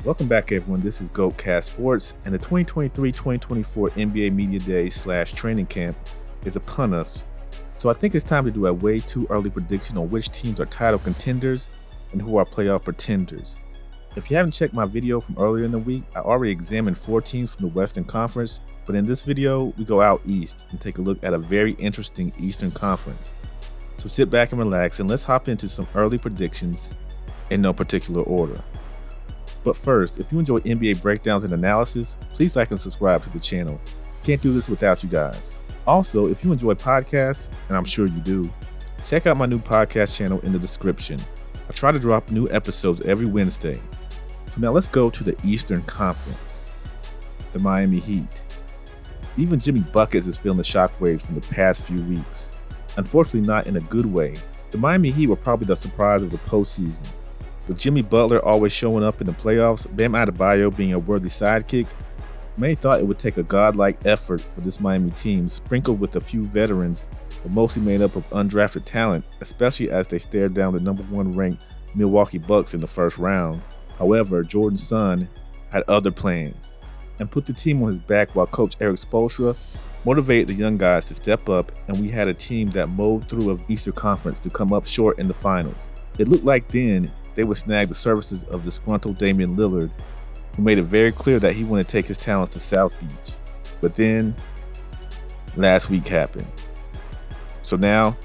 Welcome back, everyone. This is GoatCast Sports, and the 2023-2024 NBA Media Day / training camp is upon us. So I think it's time to do a way too early prediction on which teams are title contenders and who are playoff pretenders. If you haven't checked my video from earlier in the week, I already examined 4 teams from the Western Conference, but in this video, we go out east and take a look at a very interesting Eastern Conference. So sit back and relax, and let's hop into some early predictions in no particular order. But first, if you enjoy NBA breakdowns and analysis, please like and subscribe to the channel. Can't do this without you guys. Also, if you enjoy podcasts, and I'm sure you do, check out my new podcast channel in the description. I try to drop new episodes every Wednesday. So now let's go to the Eastern Conference. The Miami Heat. Even Jimmy Buckets is feeling the shockwaves from the past few weeks. Unfortunately, not in a good way. The Miami Heat were probably the surprise of the postseason. With Jimmy Butler always showing up in the playoffs, Bam Adebayo being a worthy sidekick, many thought it would take a godlike effort for this Miami team, sprinkled with a few veterans, but mostly made up of undrafted talent, especially as they stared down the number 1 ranked Milwaukee Bucks in the first round. However, Jordan's son had other plans and put the team on his back while coach Erik Spoelstra motivated the young guys to step up, and we had a team that mowed through an Eastern Conference to come up short in the finals. It looked like then they would snag the services of disgruntled Damian Lillard, who made it very clear that he wanted to take his talents to South Beach. But then, last week happened. So now,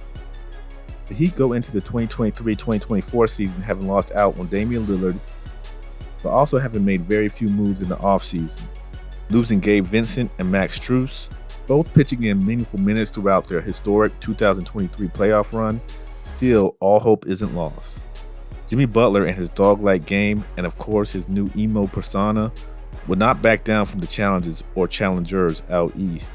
the Heat go into the 2023-2024 season having lost out on Damian Lillard, but also having made very few moves in the offseason, losing Gabe Vincent and Max Strus, both pitching in meaningful minutes throughout their historic 2023 playoff run. Still, all hope isn't lost. Jimmy Butler and his dog-like game, and of course his new emo persona, would not back down from the challenges or challengers out east.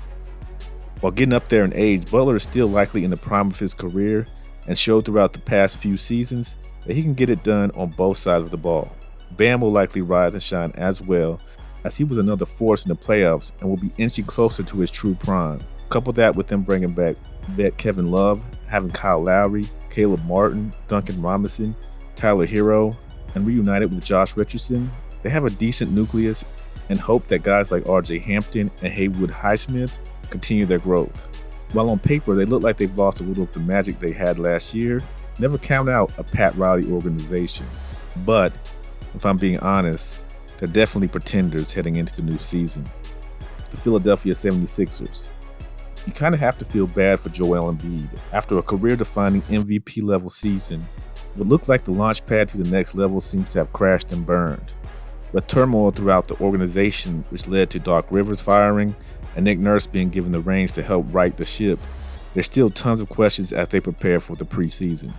While getting up there in age, Butler is still likely in the prime of his career and showed throughout the past few seasons that he can get it done on both sides of the ball. Bam will likely rise and shine as well, as he was another force in the playoffs and will be inching closer to his true prime. Couple that with them bringing back vet Kevin Love, having Kyle Lowry, Caleb Martin, Duncan Robinson, Tyler Hero, and reunited with Josh Richardson, they have a decent nucleus and hope that guys like RJ Hampton and Haywood Highsmith continue their growth. While on paper they look like they've lost a little of the magic they had last year, never count out a Pat Riley organization. But, if I'm being honest, they're definitely pretenders heading into the new season. The Philadelphia 76ers. You kind of have to feel bad for Joel Embiid. After a career-defining MVP-level season, what looked like the launch pad to the next level seems to have crashed and burned. With turmoil throughout the organization, which led to Doc Rivers firing and Nick Nurse being given the reins to help right the ship, there's still tons of questions as they prepare for the preseason,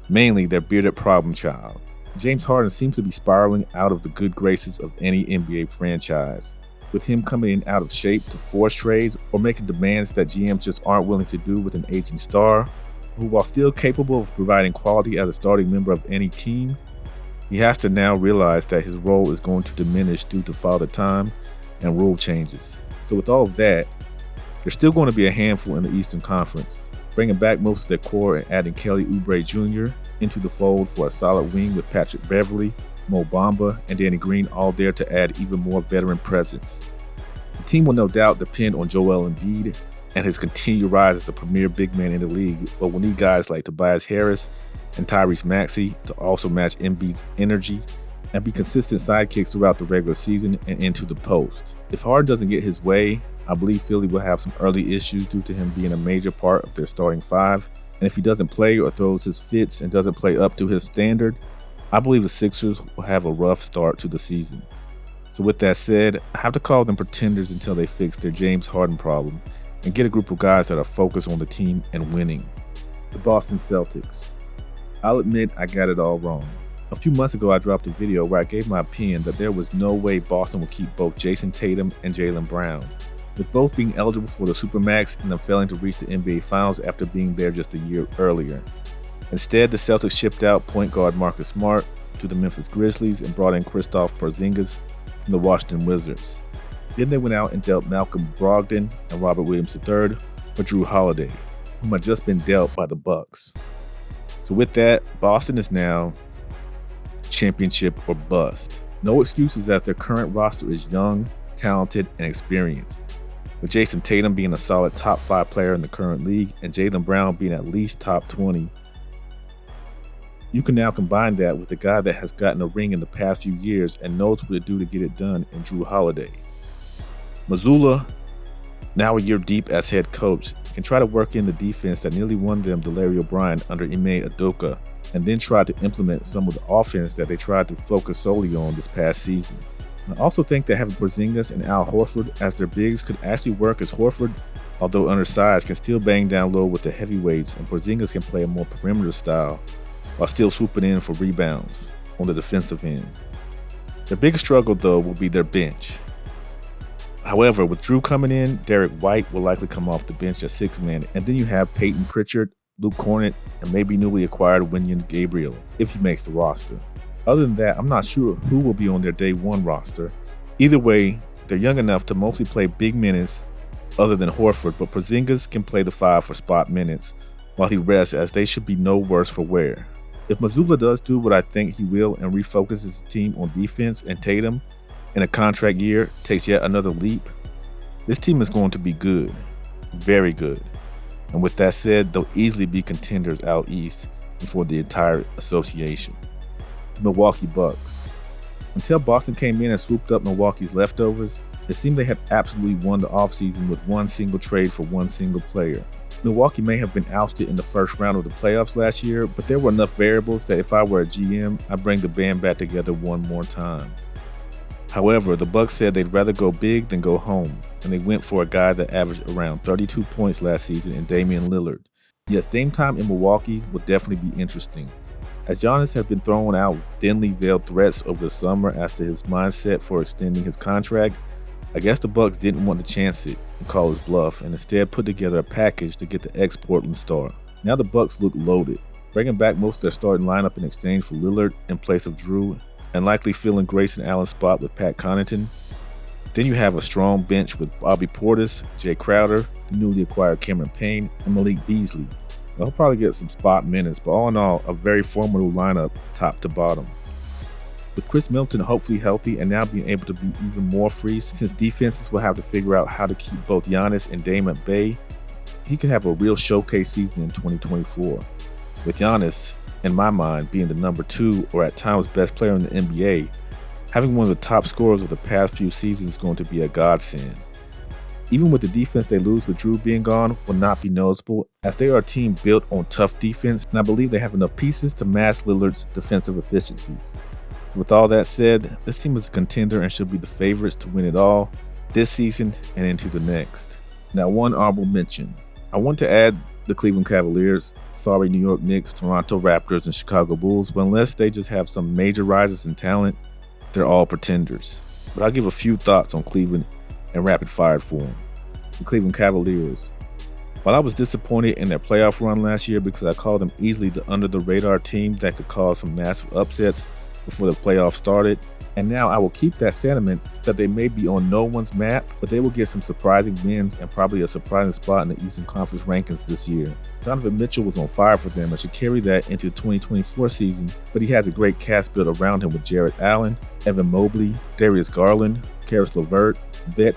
mainly their bearded problem child. James Harden seems to be spiraling out of the good graces of any NBA franchise, with him coming in out of shape to force trades or making demands that GMs just aren't willing to do with an aging star, who, while still capable of providing quality as a starting member of any team, he has to now realize that his role is going to diminish due to father time and rule changes. So with all of that, there's still going to be a handful in the Eastern Conference, bringing back most of their core and adding Kelly Oubre Jr. into the fold for a solid wing with Patrick Beverley, Mo Bamba, and Danny Green all there to add even more veteran presence. The team will no doubt depend on Joel Embiid and his continued rise as a premier big man in the league, but will need guys like Tobias Harris and Tyrese Maxey to also match Embiid's energy and be consistent sidekicks throughout the regular season and into the post. If Harden doesn't get his way, I believe Philly will have some early issues due to him being a major part of their starting 5, and if he doesn't play or throws his fits and doesn't play up to his standard, I believe the Sixers will have a rough start to the season. So with that said, I have to call them pretenders until they fix their James Harden problem and get a group of guys that are focused on the team and winning. The Boston Celtics. I'll admit I got it all wrong. A few months ago, I dropped a video where I gave my opinion that there was no way Boston would keep both Jason Tatum and Jaylen Brown, with both being eligible for the Supermax and them failing to reach the NBA Finals after being there just a year earlier. Instead, the Celtics shipped out point guard Marcus Smart to the Memphis Grizzlies and brought in Kristaps Porzingis from the Washington Wizards. Then they went out and dealt Malcolm Brogdon and Robert Williams III for Drew Holiday, whom had just been dealt by the Bucks. So with that, Boston is now championship or bust. No excuses as their current roster is young, talented, and experienced, with Jason Tatum being a solid top 5 player in the current league and Jaylen Brown being at least top 20. You can now combine that with the guy that has gotten a ring in the past few years and knows what to do to get it done in Jrue Holiday. Mazzulla, now a year deep as head coach, can try to work in the defense that nearly won them Larry O'Brien under Ime Udoka, and then try to implement some of the offense that they tried to focus solely on this past season. I also think that having Porzingis and Al Horford as their bigs could actually work, as Horford, although undersized, can still bang down low with the heavyweights, and Porzingis can play a more perimeter style while still swooping in for rebounds on the defensive end. Their biggest struggle, though, will be their bench. However, with Jrue coming in, Derek White will likely come off the bench as 6th man, and then you have Peyton Pritchard, Luke Cornett, and maybe newly acquired Wenyen Gabriel, if he makes the roster. Other than that, I'm not sure who will be on their day one roster. Either way, they're young enough to mostly play big minutes other than Horford, but Porzingis can play the 5 for spot minutes while he rests, as they should be no worse for wear. If Mazzulla does do what I think he will and refocuses the team on defense, and Tatum in a contract year takes yet another leap, this team is going to be good, very good. And with that said, they'll easily be contenders out east and for the entire association. The Milwaukee Bucks. Until Boston came in and swooped up Milwaukee's leftovers, it seemed they had absolutely won the offseason with one single trade for one single player. Milwaukee may have been ousted in the first round of the playoffs last year, but there were enough variables that if I were a GM, I'd bring the band back together one more time. However, the Bucks said they'd rather go big than go home, and they went for a guy that averaged around 32 points last season in Damian Lillard. Yes, Dame time in Milwaukee will definitely be interesting, as Giannis has been throwing out thinly veiled threats over the summer as to his mindset for extending his contract. I guess the Bucks didn't want to chance it and call his bluff, and instead put together a package to get the ex-Portland star. Now the Bucks look loaded, bringing back most of their starting lineup in exchange for Lillard in place of Jrue, and likely filling Grayson Allen's spot with Pat Connaughton. Then you have a strong bench with Bobby Portis, Jay Crowder, the newly acquired Cameron Payne, and Malik Beasley. They'll probably get some spot minutes, but all in all, a very formidable lineup top to bottom. With Chris Middleton hopefully healthy and now being able to be even more free, since defenses will have to figure out how to keep both Giannis and Dame at bay, he could have a real showcase season in 2024. With Giannis, in my mind, being the number 2 or at times best player in the NBA, having one of the top scorers of the past few seasons is going to be a godsend. Even with the defense they lose with Jrue being gone will not be noticeable, as they are a team built on tough defense, and I believe they have enough pieces to mask Lillard's defensive efficiencies. So with all that said, this team is a contender and should be the favorites to win it all this season and into the next. Now, one honorable mention. I want to add the Cleveland Cavaliers, sorry New York Knicks, Toronto Raptors, and Chicago Bulls, but unless they just have some major rises in talent, they're all pretenders. But I'll give a few thoughts on Cleveland in rapid fire form. The Cleveland Cavaliers. While I was disappointed in their playoff run last year because I called them easily the under-the-radar team that could cause some massive upsets before the playoffs started, and now I will keep that sentiment that they may be on no one's map, but they will get some surprising wins and probably a surprising spot in the Eastern Conference rankings this year. Donovan Mitchell was on fire for them and should carry that into the 2024 season, but he has a great cast built around him with Jarrett Allen, Evan Mobley, Darius Garland, Karis LeVert,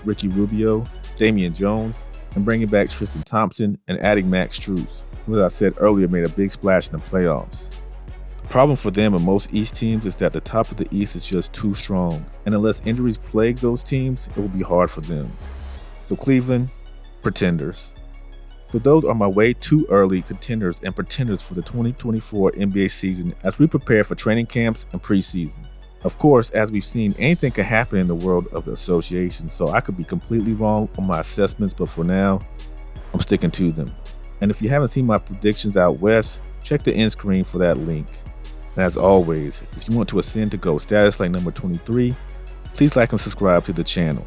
Ricky Rubio, Damian Jones, and bringing back Tristan Thompson and adding Max Strus, who, as I said earlier, made a big splash in the playoffs. The problem for them and most East teams is that the top of the East is just too strong, and unless injuries plague those teams, it will be hard for them. So Cleveland, pretenders. So those are my way too early contenders and pretenders for the 2024 NBA season as we prepare for training camps and preseason. Of course, as we've seen, anything can happen in the world of the association, so I could be completely wrong on my assessments, but for now, I'm sticking to them. And if you haven't seen my predictions out west, check the end screen for that link. And as always, if you want to ascend to gold status like number 23, please like and subscribe to the channel.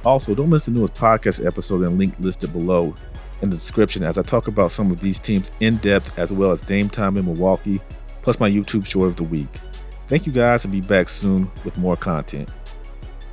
Also, don't miss the newest podcast episode and link listed below in the description as I talk about some of these teams in depth, as well as Dame time in Milwaukee, plus my YouTube short of the week. Thank you guys, and be back soon with more content.